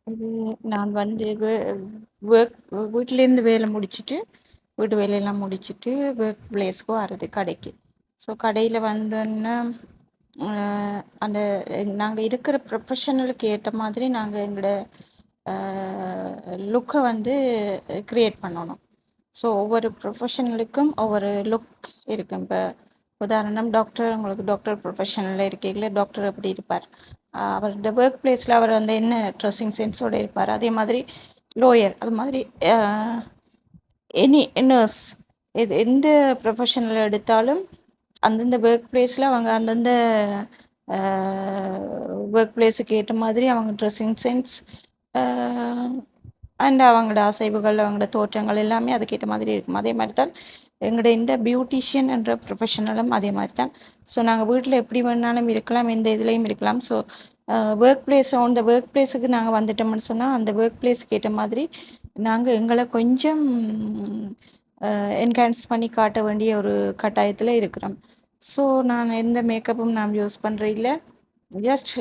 இது நான் வந்து ஒர்க் வீட்டிலேருந்து வேலை முடிச்சுட்டு வீட்டு வேலையெல்லாம் முடிச்சுட்டு ஒர்க் பிளேஸ்க்கு வர்றது கடைக்கு. ஸோ கடையில் வந்தோன்னா அந்த நாங்கள் இருக்கிற ப்ரொஃபஷனலுக்கு ஏற்ற மாதிரி நாங்கள் எங்களோட லுக்கை வந்து க்ரியேட் பண்ணணும். ஸோ ஒவ்வொரு ப்ரொஃபஷனலுக்கும் ஒவ்வொரு லுக் இருக்கும். இப்போ உதாரணம் டாக்டர், உங்களுக்கு டாக்டர் ப்ரொஃபஷனலில் இருக்கையில் டாக்டர் எப்படி இருப்பார், அவரோட ஒர்க் பிளேஸில் அவர் வந்து என்ன ட்ரெஸ்ஸிங் சென்ஸோடு இருப்பார். அதே மாதிரி லோயர், அது மாதிரி எனி நர்ஸ், எந்த ப்ரொஃபஷனல் எடுத்தாலும் அந்தந்த ஒர்க் பிளேஸில் அவங்க அந்தந்த ஒர்க் பிளேஸுக்கு ஏற்ற மாதிரி அவங்க ட்ரெஸ்ஸிங் சென்ஸ் அண்ட் அவங்களோட அசைவுகள், அவங்களோட தோற்றங்கள் எல்லாமே அதுக்கேற்ற மாதிரி இருக்கும். அதே மாதிரி தான் எங்களோட இந்த பியூட்டிஷியன் என்ற ப்ரொஃபஷனலும் அதே மாதிரி தான். ஸோ நாங்கள் வீட்டில் எப்படி வேணாலும் இருக்கலாம், எந்த இதுலேயும் இருக்கலாம். ஸோ ஒர்க் பிளேஸ், அந்த ஒர்க் பிளேஸுக்கு நாங்கள் வந்துட்டோம்னு சொன்னால் அந்த ஒர்க் பிளேஸுக்கு ஏற்ற மாதிரி நாங்கள் எங்களை கொஞ்சம் என்ஹான்ஸ் பண்ணி காட்ட வேண்டிய ஒரு கட்டாயத்தில் இருக்கிறோம். ஸோ நான் எந்த மேக்கப்பும் நான் யூஸ் பண்ணுற இல்லை. ஜஸ்ட்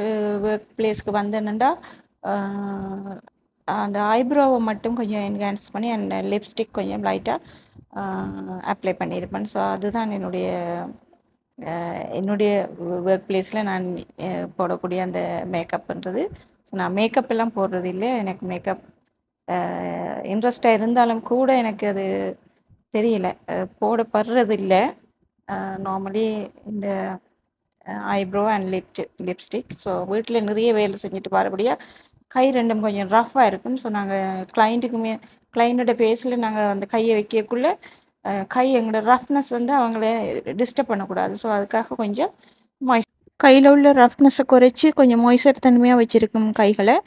ஒர்க் பிளேஸ்க்கு வந்தேன்னுடா அந்த ஐப்ரோவை மட்டும் கொஞ்சம் என்ஹான்ஸ் பண்ணி அந்த லிப்ஸ்டிக் கொஞ்சம் லைட்டாக அப்ளை பண்ணியிருப்பேன். ஸோ அதுதான் என்னுடைய ஒர்க் பிளேஸில் நான் போடக்கூடிய அந்த மேக்கப்ன்றது. ஸோ நான் மேக்கப் எல்லாம் போடுறது இல்லை. எனக்கு மேக்கப் இன்ட்ரெஸ்டாக இருந்தாலும் கூட எனக்கு அது தெரியல, போடப்படுறது இல்லை. நார்மலி இந்த ஐப்ரோ அண்ட் லிப்ஸ்டிக். ஸோ வீட்டில் நிறைய வேலை செஞ்சுட்டு வரபடியாக கை ரெண்டும் கொஞ்சம் ரஃப்பாக இருக்கும். ஸோ நாங்கள் கிளைண்ட்டோட ஃபேஸில் நாங்கள் அந்த கையை வைக்கக்குள்ளே கை எங்களோட ரஃப்னஸ் வந்து அவங்கள டிஸ்டர்ப் பண்ணக்கூடாது. ஸோ அதுக்காக கொஞ்சம் கையில் உள்ள ரஃப்னஸை குறைச்சி கொஞ்சம் மாய்ஸ்சர் தன்மையாக வச்சுருக்கும் கைகளை